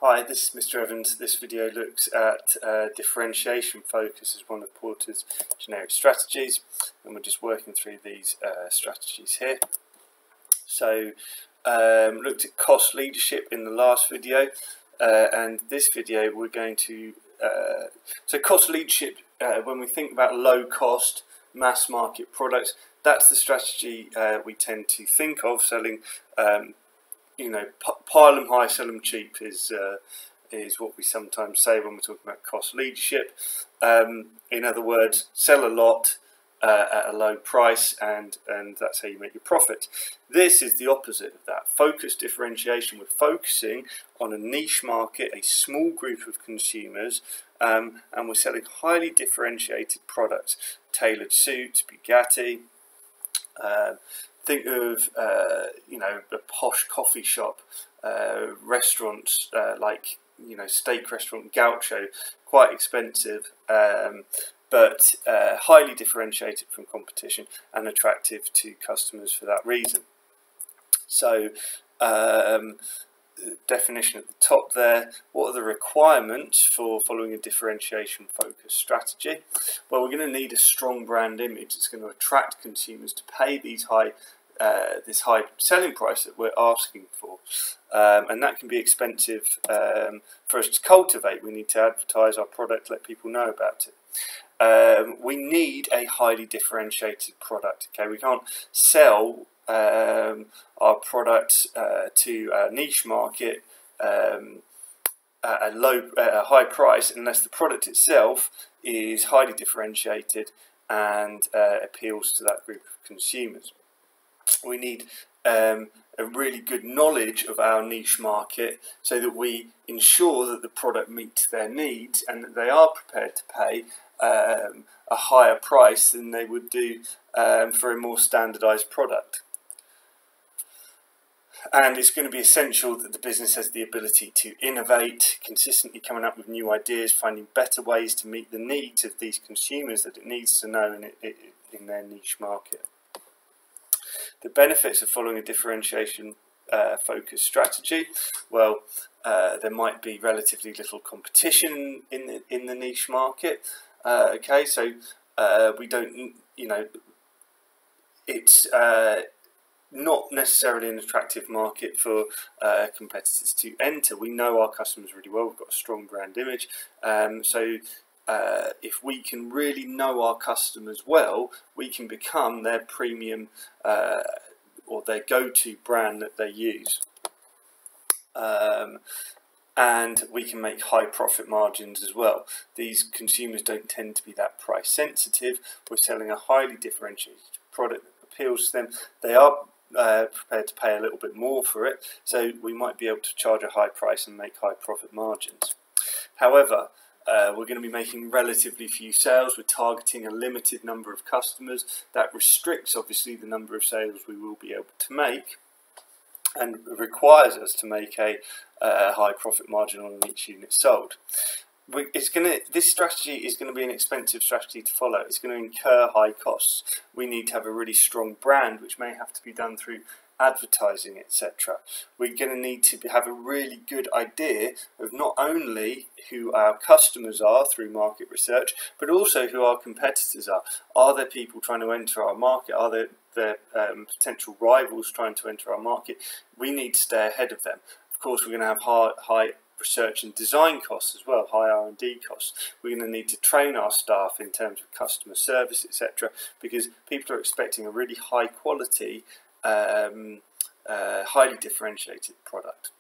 Hi, this is Mr. Evans. This video looks at differentiation focus as one of Porter's generic strategies, and we're just working through these strategies here. So, looked at cost leadership in the last video, and this video we're going to so cost leadership. When we think about low cost mass market products, that's the strategy we tend to think of. Selling pile them high, sell them cheap is what we sometimes say when we're talking about cost leadership. In other words, sell a lot at a low price, and that's how you make your profit. This is the opposite of that. Focus differentiation. We're focusing on a niche market, a small group of consumers, and we're selling highly differentiated products, tailored suits, Bugatti. Think of a posh coffee shop, restaurants like steak restaurant Gaucho, quite expensive, but highly differentiated from competition and attractive to customers for that reason. So, definition at the top there. What are the requirements for following a differentiation focused strategy? Well, we're going to need a strong brand image that's going to attract consumers to pay these this high selling price that we're asking for, and that can be expensive for us to cultivate. We need to advertise our product, let people know about it. We need a highly differentiated product. Okay, we can't sell our products to a niche market at a high price unless the product itself is highly differentiated and appeals to that group of consumers. We need a really good knowledge of our niche market so that we ensure that the product meets their needs and that they are prepared to pay a higher price than they would do for a more standardized product. And it's going to be essential that the business has the ability to innovate, consistently coming up with new ideas, finding better ways to meet the needs of these consumers that it needs to know in their niche market. The benefits of following a differentiation focused strategy. Well, there might be relatively little competition in the niche market. Okay, so we don't, it's not necessarily an attractive market for competitors to enter. We know our customers really well. We've got a strong brand image. So if we can really know our customers well, we can become their premium or their go-to brand that they use. And we can make high profit margins as well. These consumers don't tend to be that price sensitive. We're selling a highly differentiated product that appeals to them. They are prepared to pay a little bit more for it, so we might be able to charge a high price and make high profit margins. However, we're going to be making relatively few sales. We're targeting a limited number of customers. That restricts obviously the number of sales we will be able to make, and requires us to make a high profit margin on each unit sold. This strategy is going to be an expensive strategy to follow. It's going to incur high costs. We need to have a really strong brand, which may have to be done through advertising, etc. We're going to need to have a really good idea of not only who our customers are through market research, but also who our competitors are. Are there people trying to enter our market? Are there potential rivals trying to enter our market? We need to stay ahead of them. Of course, we're going to have high research and design costs as well, high R&D costs. We're going to need to train our staff in terms of customer service, etc., because people are expecting a really high quality, highly differentiated product.